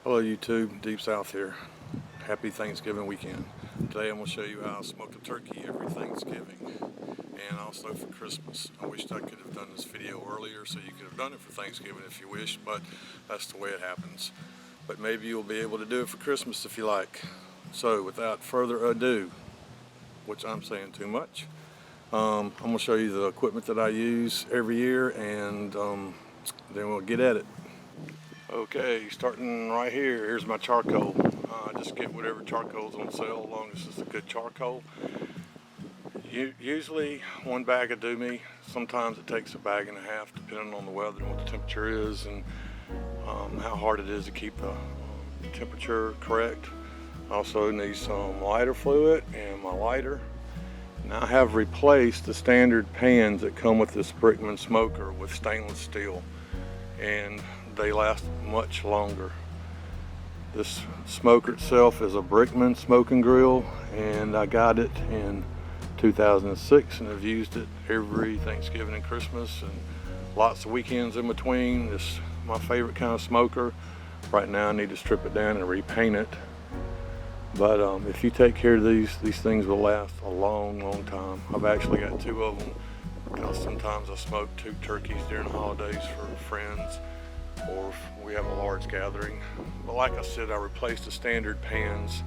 Hello YouTube, Deep South here. Happy Thanksgiving weekend. Today I'm going to show you how I smoke a turkey every Thanksgiving and also for Christmas. I wished I could have done this video earlier so you could have done it for Thanksgiving if you wished, but that's the way it happens. But maybe you'll be able to do it for Christmas if you like. So without further ado, which I'm saying too much, I'm going to show you the equipment that I use every year and then we'll get at it. Okay, starting right here, here's my charcoal. I just get whatever charcoal's on sale as long as it's a good charcoal. Usually one bag will do me. Sometimes it takes a bag and a half depending on the weather and what the temperature is and how hard it is to keep the temperature correct. Also need some lighter fluid and my lighter. Now I have replaced the standard pans that come with this Brickman smoker with stainless steel, and they last much longer. This smoker itself is a Brickman smoking grill, and I got it in 2006 and have used it every Thanksgiving and Christmas and lots of weekends in between. It's my favorite kind of smoker. Right now I need to strip it down and repaint it, but if you take care of these things will last a long time. I've actually got two of them because sometimes I smoke 2 turkeys during the holidays for friends or if we have a large gathering. But like I said, I replaced the standard pans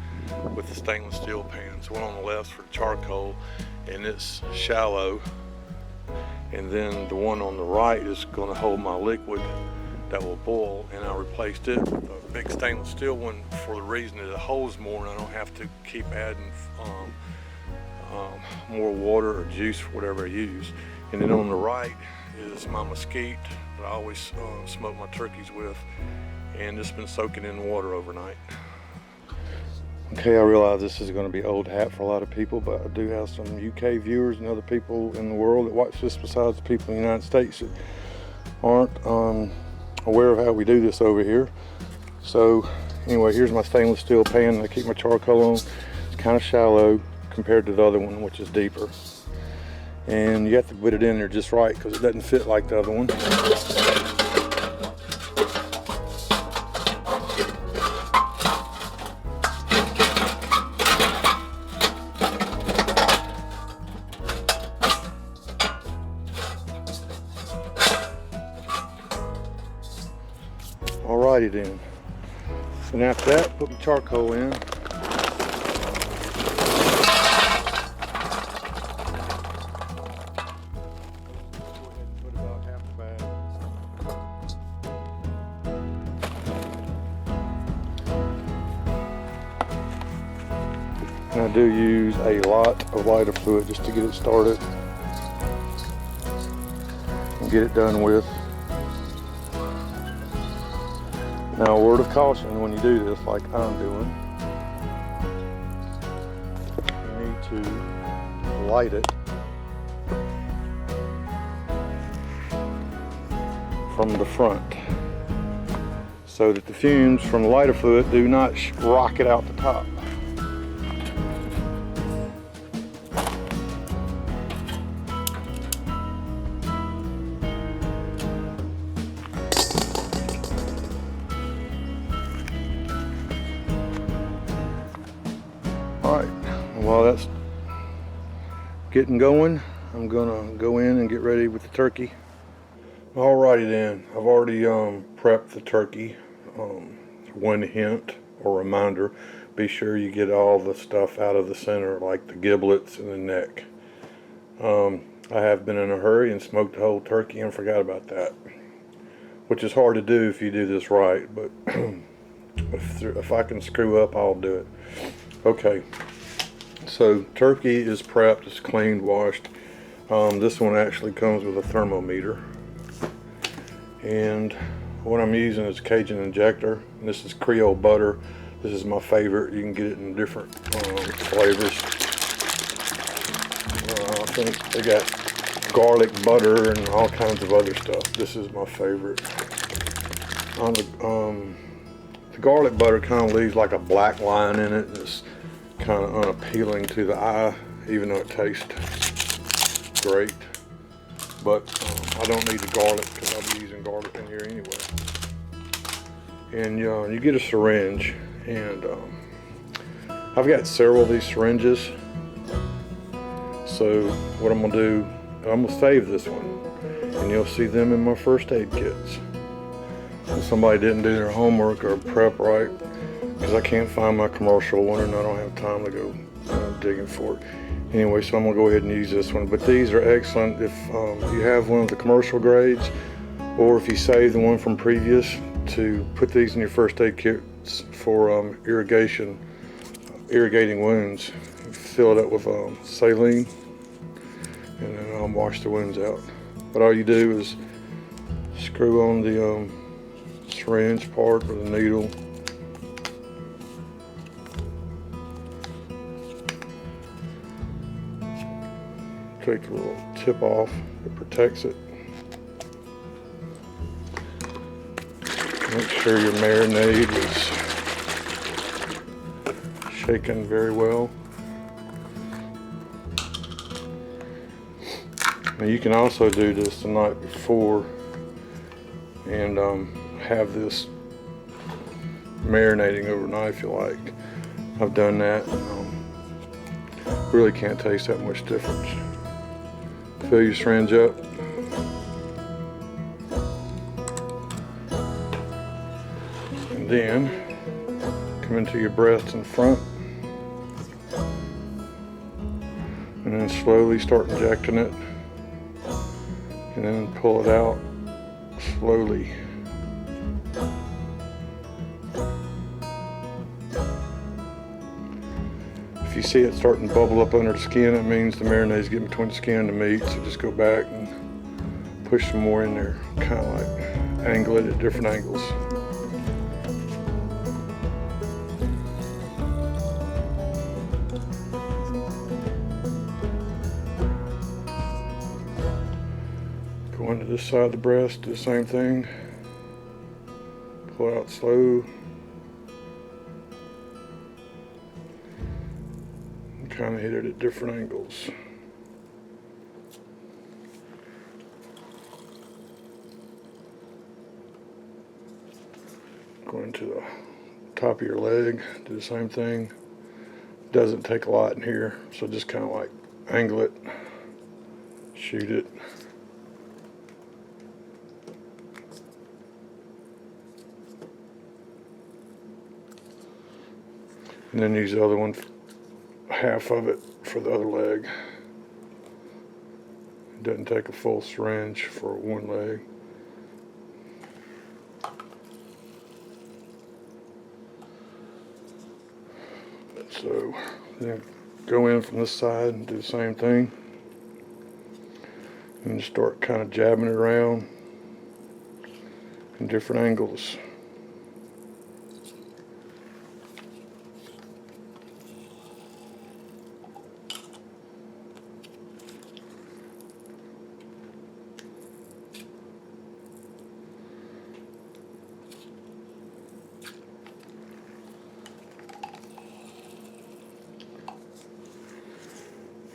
with the stainless steel pans. One on the left for the charcoal, and it's shallow, and then the one on the right is going to hold my liquid that will boil, and I replaced it with a big stainless steel one for the reason that it holds more and I don't have to keep adding more water or juice for whatever I use. And then on the right is my Mesquite that I always smoke my turkeys with, and it's been soaking in water overnight. Okay, I realize this is going to be old hat for a lot of people, but I do have some UK viewers and other people in the world that watch this besides the people in the United States that aren't aware of how we do this over here. So anyway, here's my stainless steel pan that I keep my charcoal on. It's kind of shallow compared to the other one, which is deeper. And you have to put it in there just right because it doesn't fit like the other one. Alrighty then. And after that, put my charcoal in. And I do use a lot of lighter fluid just to get it started and get it done with. Now, a word of caution when you do this, like I'm doing, you need to light it from the front so that the fumes from the lighter fluid do not rocket out the top. Alright, while that's getting going, I'm gonna go in and get ready with the turkey. Alrighty then, I've already prepped the turkey. One hint or reminder, be sure you get all the stuff out of the center, like the giblets and the neck. I have been in a hurry and smoked the whole turkey and forgot about that, which is hard to do if you do this right, but if I can screw up, I'll do it. Okay, so turkey is prepped, it's cleaned, washed. This one actually comes with a thermometer, and what I'm using is Cajun Injector. This is Creole butter. This is my favorite. You can get it in different flavors. I think they got garlic butter and all kinds of other stuff. This is my favorite. The garlic butter kind of leaves like a black line in it. It's kind of unappealing to the eye, even though it tastes great. But I don't need the garlic because I'll be using garlic in here anyway. and you get a syringe, and I've got several of these syringes. So what I'm gonna do, I'm gonna save this one, and you'll see them in my first aid kits. If somebody didn't do their homework or prep right, because I can't find my commercial one and I don't have time to go digging for it. Anyway, so I'm gonna go ahead and use this one. But these are excellent if you have one of the commercial grades, or if you save the one from previous, to put these in your first aid kits for irrigating wounds. Fill it up with saline, and then wash the wounds out. But all you do is screw on the syringe part with a needle. Take the little tip off, it protects it. Make sure your marinade is shaken very well. Now you can also do this the night before and have this marinating overnight if you like. I've done that. Really can't taste that much difference. Fill your syringe up. And then come into your breast in front. And then slowly start injecting it. And then pull it out slowly. If you see it starting to bubble up under the skin, it means the marinade is getting between the skin and the meat. So just go back and push some more in there, kind of like angle it at different angles. Go into this side of the breast, do the same thing. Pull out slow. And kind of hit it at different angles. Go into the top of your leg, do the same thing. Doesn't take a lot in here, so just kind of like angle it, shoot it. And then use the other one, half of it for the other leg. It doesn't take a full syringe for one leg. So then go in from this side and do the same thing. And just start kind of jabbing it around in different angles.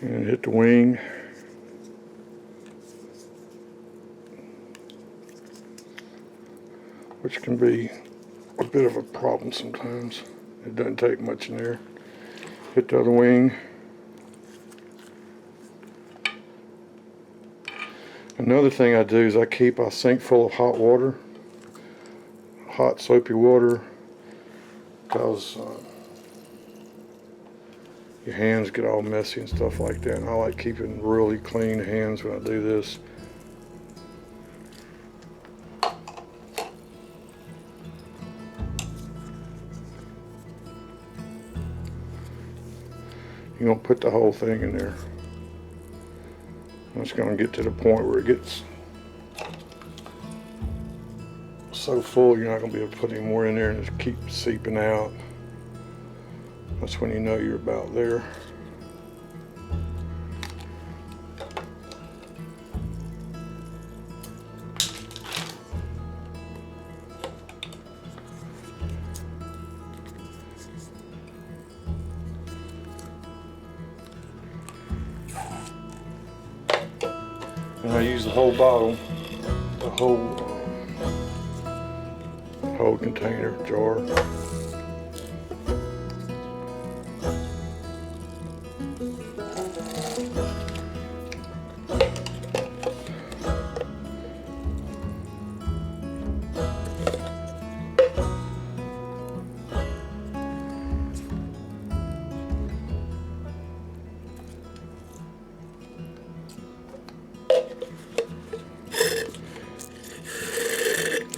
And hit the wing. Which can be a bit of a problem sometimes. It doesn't take much in there. Hit the other wing. Another thing I do is I keep a sink full of hot water, hot soapy water, because your hands get all messy and stuff like that. And I like keeping really clean hands when I do this. You're going to put the whole thing in there. It's going to get to the point where it gets so full you're not going to be able to put any more in there, and just keep seeping out. That's when you know you're about there. And I use the whole bottle, the whole hold container, jar.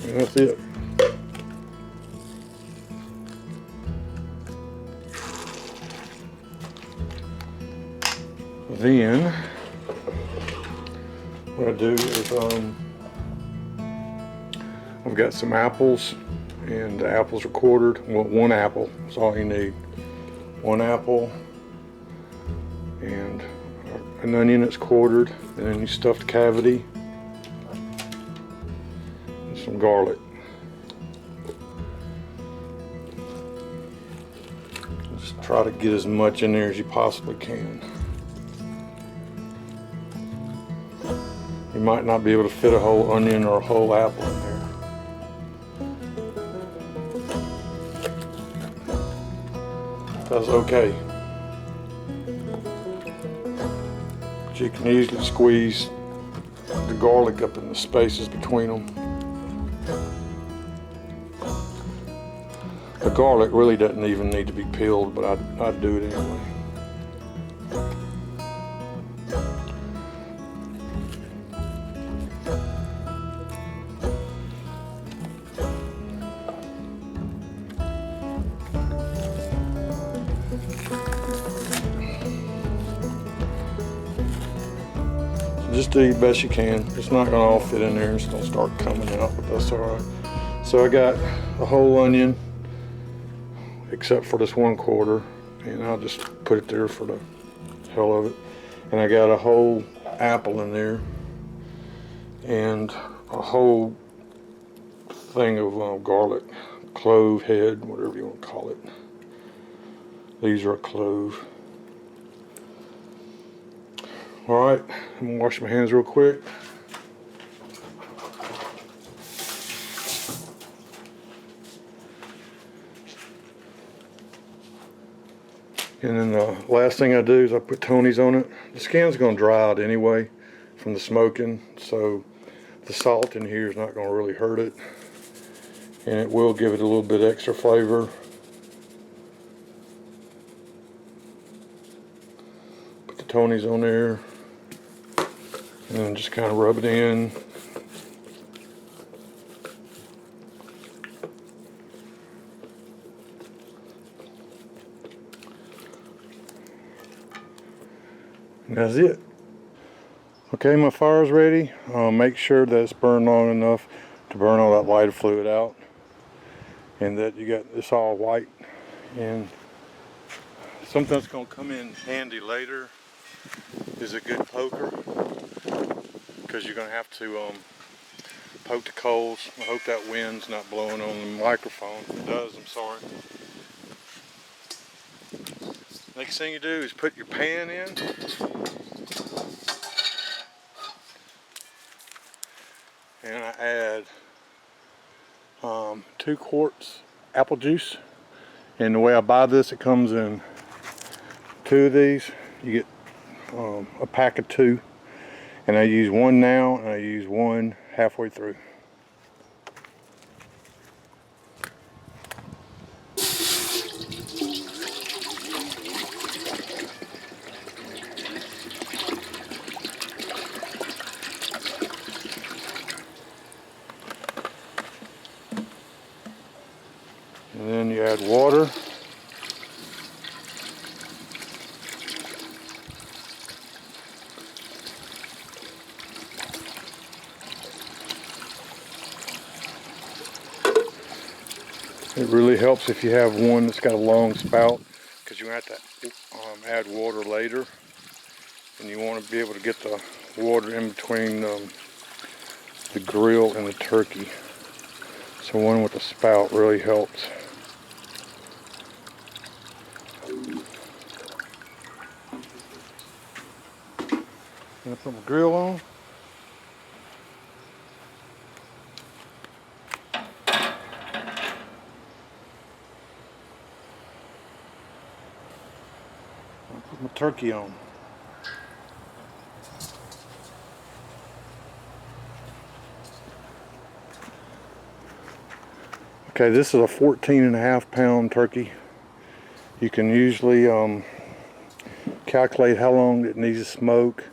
And that's it. Then what I do is I've got some apples, and the apples are quartered. Well, one apple is all you need. One apple and an onion that's quartered, and then you stuff the cavity, and some garlic. Just try to get as much in there as you possibly can. You might not be able to fit a whole onion or a whole apple in there. That's okay. But you can easily squeeze the garlic up in the spaces between them. The garlic really doesn't even need to be peeled, but I'd do it anyway. Just do your best you can. It's not gonna all fit in there, it's gonna start coming out, but that's all right. So I got a whole onion, except for this 1/4, and I'll just put it there for the hell of it. And I got a whole apple in there, and a whole thing of garlic, clove head, whatever you want to call it. These are a clove. All right, I'm gonna wash my hands real quick. And then the last thing I do is I put Tony's on it. The skin's gonna dry out anyway from the smoking, so the salt in here is not gonna really hurt it. And it will give it a little bit extra flavor. Put the Tony's on there. And then just kind of rub it in. And that's it. Okay, my fire's ready. Make sure that it's burned long enough to burn all that lighter fluid out, and that you got this all white. And something that's going to come in handy later is a good poker, because you're going to have to poke the coals. I hope that wind's not blowing on the microphone. If it does, I'm sorry. Next thing you do is put your pan in. And I add 2 quarts apple juice. And the way I buy this, it comes in 2 of these. You get a pack of 2. And I use 1 now, and I use 1 halfway through. And then you add water. It really helps if you have one that's got a long spout, because you have to add water later, and you want to be able to get the water in between the grill and the turkey. So one with a spout really helps. Gonna put my grill on. my turkey on. Okay, this is a 14.5-pound turkey. You can usually calculate how long it needs to smoke,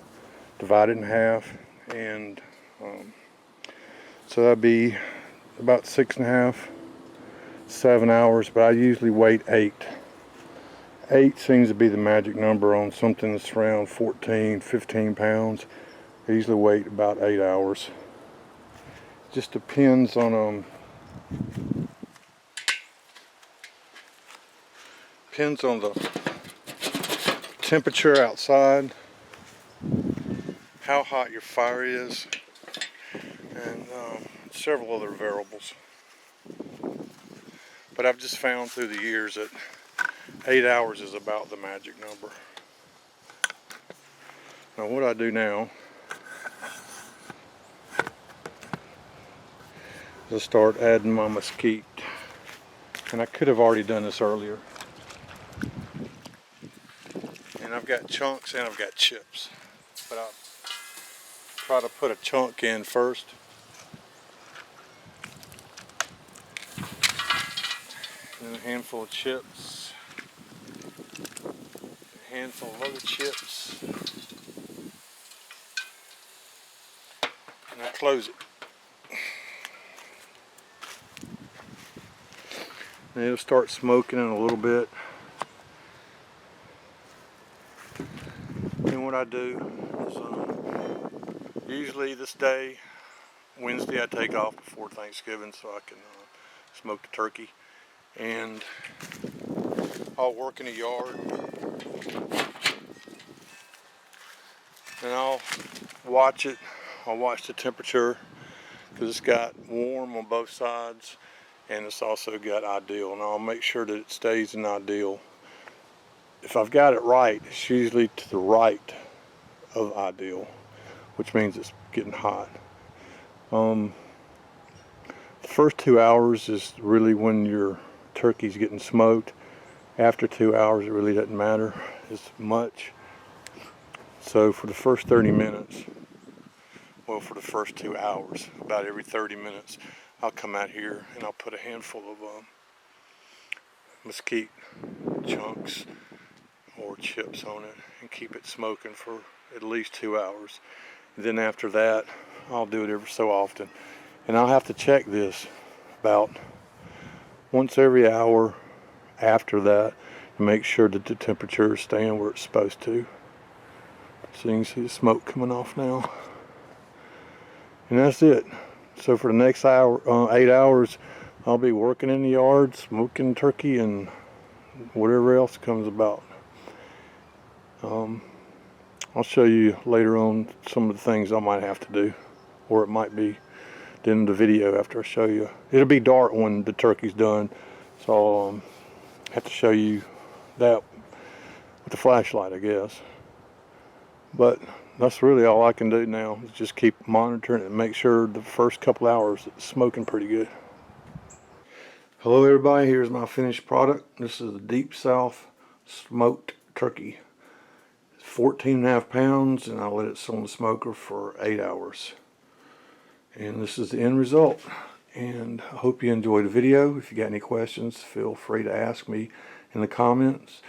divide it in half, and so that'd be about 6.5, 7 hours, but I usually wait 8. 8 seems to be the magic number on something that's around 14, 15 pounds. I usually wait about 8 hours. Just depends on the temperature outside, how hot your fire is, and several other variables. But I've just found through the years that 8 hours is about the magic number. Now what I do now is I start adding my mesquite. And I could have already done this earlier. And I've got chunks and I've got chips. But I'll try to put a chunk in first. And a handful of chips. A handful of other chips. And I close it. And it'll start smoking in a little bit. And what I do is usually this day, Wednesday, I take off before Thanksgiving so I can smoke the turkey. And I'll work in the yard. And I'll watch it. I'll watch the temperature because it's got warm on both sides. And it's also got ideal, and I'll make sure that it stays in ideal. If I've got it right, it's usually to the right of ideal, which means it's getting hot. The first 2 hours is really when your turkey's getting smoked. After 2 hours, it really doesn't matter as much. So for the first 30 minutes, well, for the first 2 hours, about every 30 minutes, I'll come out here and I'll put a handful of mesquite chunks or chips on it and keep it smoking for at least 2 hours. And then after that, I'll do it every so often. And I'll have to check this about once every hour after that to make sure that the temperature is staying where it's supposed to. So you can see the smoke coming off now. And that's it. So for the next 8 hours, I'll be working in the yard, smoking turkey, and whatever else comes about. I'll show you later on some of the things I might have to do, or it might be the end of the video after I show you. It'll be dark when the turkey's done, so I'll have to show you that with the flashlight, I guess. But that's really all I can do now, is just keep monitoring it and make sure the first couple hours it's smoking pretty good. Hello everybody, here's my finished product. This is a Deep South smoked turkey. It's 14.5 pounds, and I let it sit on the smoker for 8 hours. And this is the end result. And I hope you enjoyed the video. If you got any questions, feel free to ask me in the comments.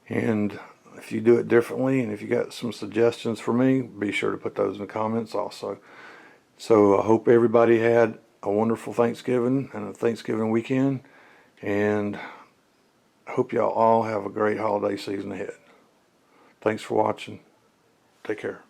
And if you do it differently, and if you got some suggestions for me, be sure to put those in the comments also. So I hope everybody had a wonderful Thanksgiving and a Thanksgiving weekend, and I hope y'all all have a great holiday season ahead. Thanks for watching. Take care.